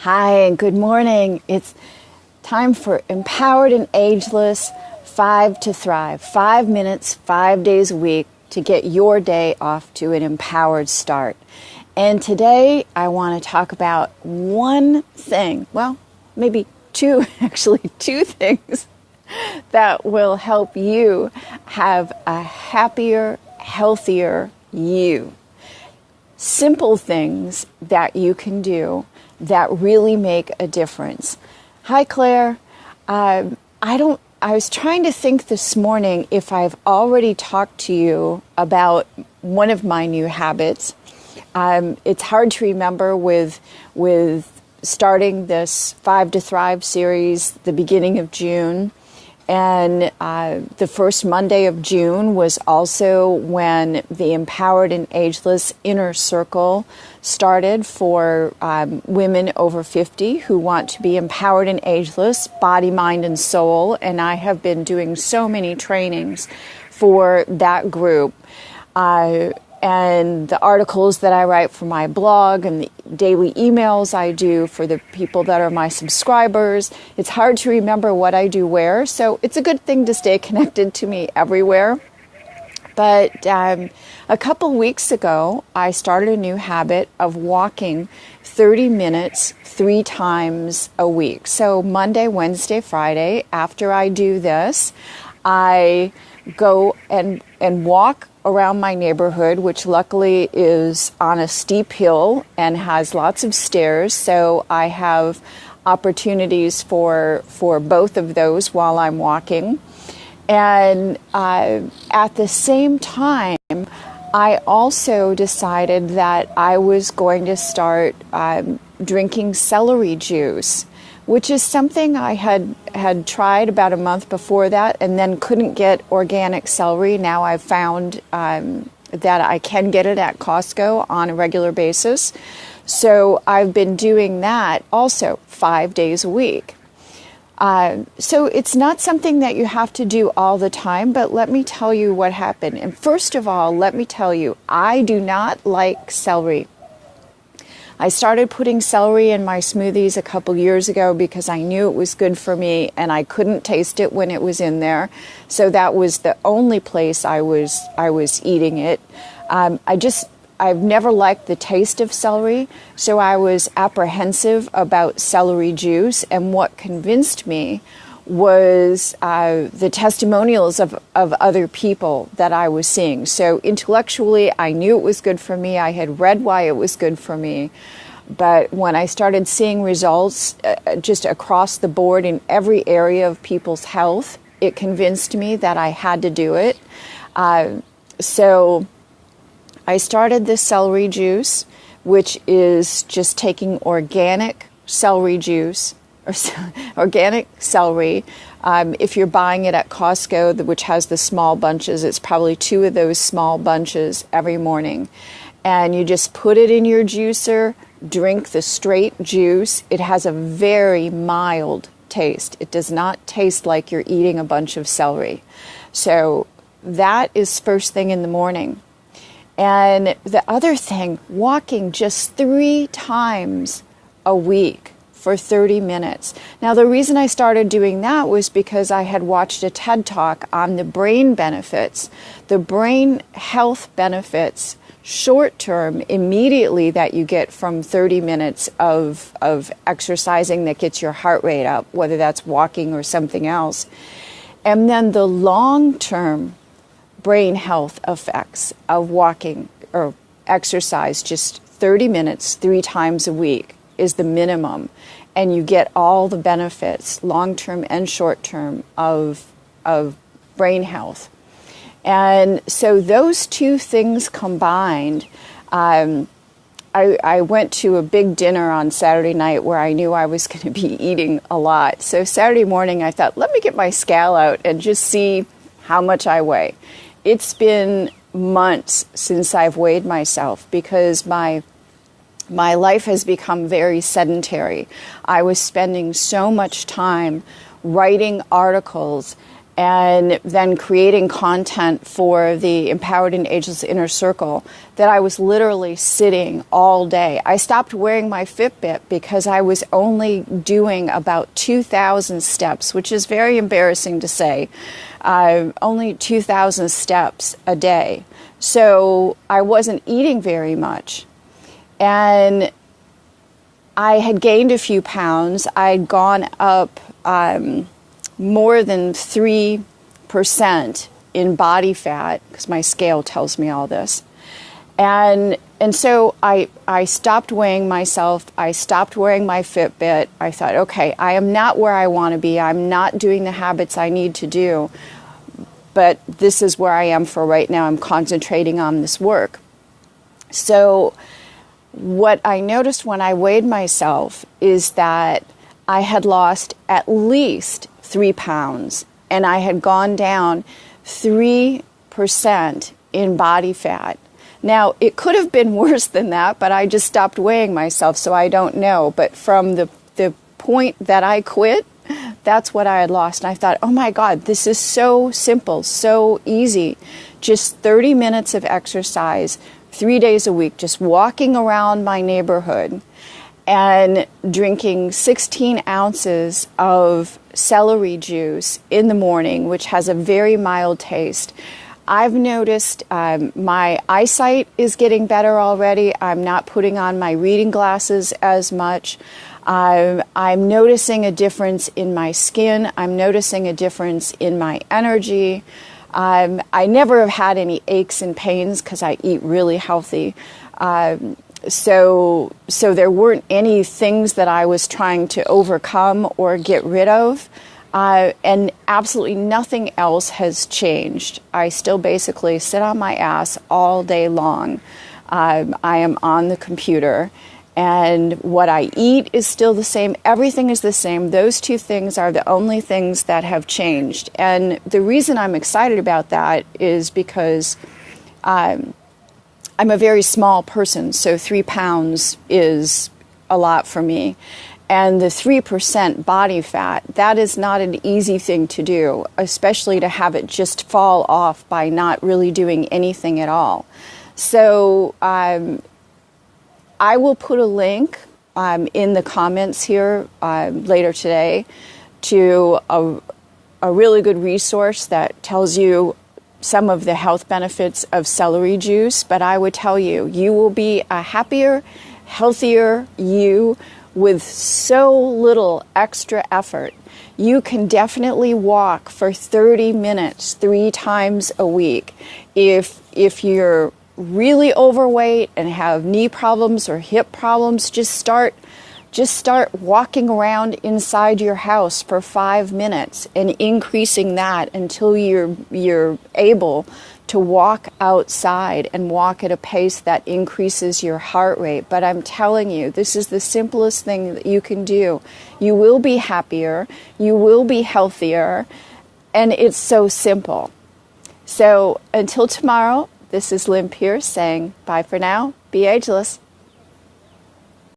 Hi, and good morning. It's time for Empowered and Ageless 5 to Thrive. 5 minutes, 5 days a week to get your day off to an empowered start. And today I want to talk about one thing, well, maybe two, actually two things that will help you have a happier, healthier you. Simple things that you can do that really make a difference. Hi, Claire. I was trying to think this morning if I've already talked to you about one of my new habits. It's hard to remember with starting this 5 to Thrive series the beginning of June. And the first Monday of June was also when the Empowered and Ageless Inner Circle started for women over 50 who want to be empowered and ageless, body, mind, and soul. And I have been doing so many trainings for that group. And the articles that I write for my blog and the daily emails I do for the people that are my subscribers. It's hard to remember what I do where, so it's a good thing to stay connected to me everywhere. But a couple weeks ago, I started a new habit of walking 30 minutes 3 times a week. So Monday, Wednesday, Friday, after I do this, I go and walk around my neighborhood, which luckily is on a steep hill and has lots of stairs. So I have opportunities for both of those while I'm walking. And at the same time, I also decided that I was going to start drinking celery juice, which is something I had tried about a month before that and then couldn't get organic celery. Now I've found that I can get it at Costco on a regular basis. So I've been doing that also 5 days a week. So it's not something that you have to do all the time, but let me tell you what happened. And first of all, let me tell you, I do not like celery. I started putting celery in my smoothies a couple years ago because I knew it was good for me and I couldn't taste it when it was in there. So that was the only place I was eating it. I've never liked the taste of celery, so I was apprehensive about celery juice, and what convinced me was the testimonials of other people that I was seeing. So intellectually, I knew it was good for me. I had read why it was good for me. But when I started seeing results just across the board in every area of people's health, it convinced me that I had to do it. So I started this celery juice, which is just taking organic celery juice, or organic celery. If you're buying it at Costco, which has the small bunches, it's probably 2 of those small bunches every morning. And you just put it in your juicer, drink the straight juice. It has a very mild taste. It does not taste like you're eating a bunch of celery. So that is first thing in the morning. And the other thing, walking just 3 times a week for 30 minutes. Now, the reason I started doing that was because I had watched a TED Talk on the brain benefits, the brain health benefits, short term, immediately, that you get from 30 minutes of exercising that gets your heart rate up, whether that's walking or something else. And then the long term brain health effects of walking or exercise just 30 minutes 3 times a week is the minimum, and you get all the benefits, long-term and short-term, of brain health. And so those two things combined, I went to a big dinner on Saturday night where I knew I was going to be eating a lot. So Saturday morning I thought, let me get my scale out and just see how much I weigh. It's been months since I've weighed myself because my life has become very sedentary. I was spending so much time writing articles and then creating content for the Empowered and Ageless Inner Circle, that I was literally sitting all day. I stopped wearing my Fitbit because I was only doing about 2,000 steps, which is very embarrassing to say, only 2,000 steps a day. So I wasn't eating very much. And I had gained a few pounds. I'd gone up more than 3% in body fat, because my scale tells me all this. And so I stopped weighing myself. I stopped wearing my Fitbit. I thought, okay, I am not where I want to be. I'm not doing the habits I need to do. But this is where I am for right now. I'm concentrating on this work. So what I noticed when I weighed myself is that I had lost at least 3 pounds, and I had gone down 3% in body fat. Now, it could have been worse than that, but I just stopped weighing myself, so I don't know. But from the point that I quit, that's what I had lost. And I thought, oh my God, this is so simple, so easy. Just 30 minutes of exercise, 3 days a week, just walking around my neighborhood and drinking 16 ounces of celery juice in the morning, which has a very mild taste. I've noticed my eyesight is getting better already. I'm not putting on my reading glasses as much. I'm noticing a difference in my skin. I'm noticing a difference in my energy. I never have had any aches and pains because I eat really healthy. So there weren't any things that I was trying to overcome or get rid of. And absolutely nothing else has changed. I still basically sit on my ass all day long. I am on the computer. And what I eat is still the same. Everything is the same. Those two things are the only things that have changed. And the reason I'm excited about that is because I'm a very small person, so 3 pounds is a lot for me. And the 3% body fat, that is not an easy thing to do, especially to have it just fall off by not really doing anything at all. So I will put a link in the comments here later today to a really good resource that tells you some of the health benefits of celery juice. But I would tell you, you will be a happier, healthier you with so little extra effort. You can definitely walk for 30 minutes 3 times a week. If you're really overweight and have knee problems or hip problems, just start walking around inside your house for 5 minutes and increasing that until you're able to walk outside and walk at a pace that increases your heart rate. But I'm telling you, this is the simplest thing that you can do. You will be happier, you will be healthier, and it's so simple. So until tomorrow, this is Lynn Pierce saying bye for now. Be ageless.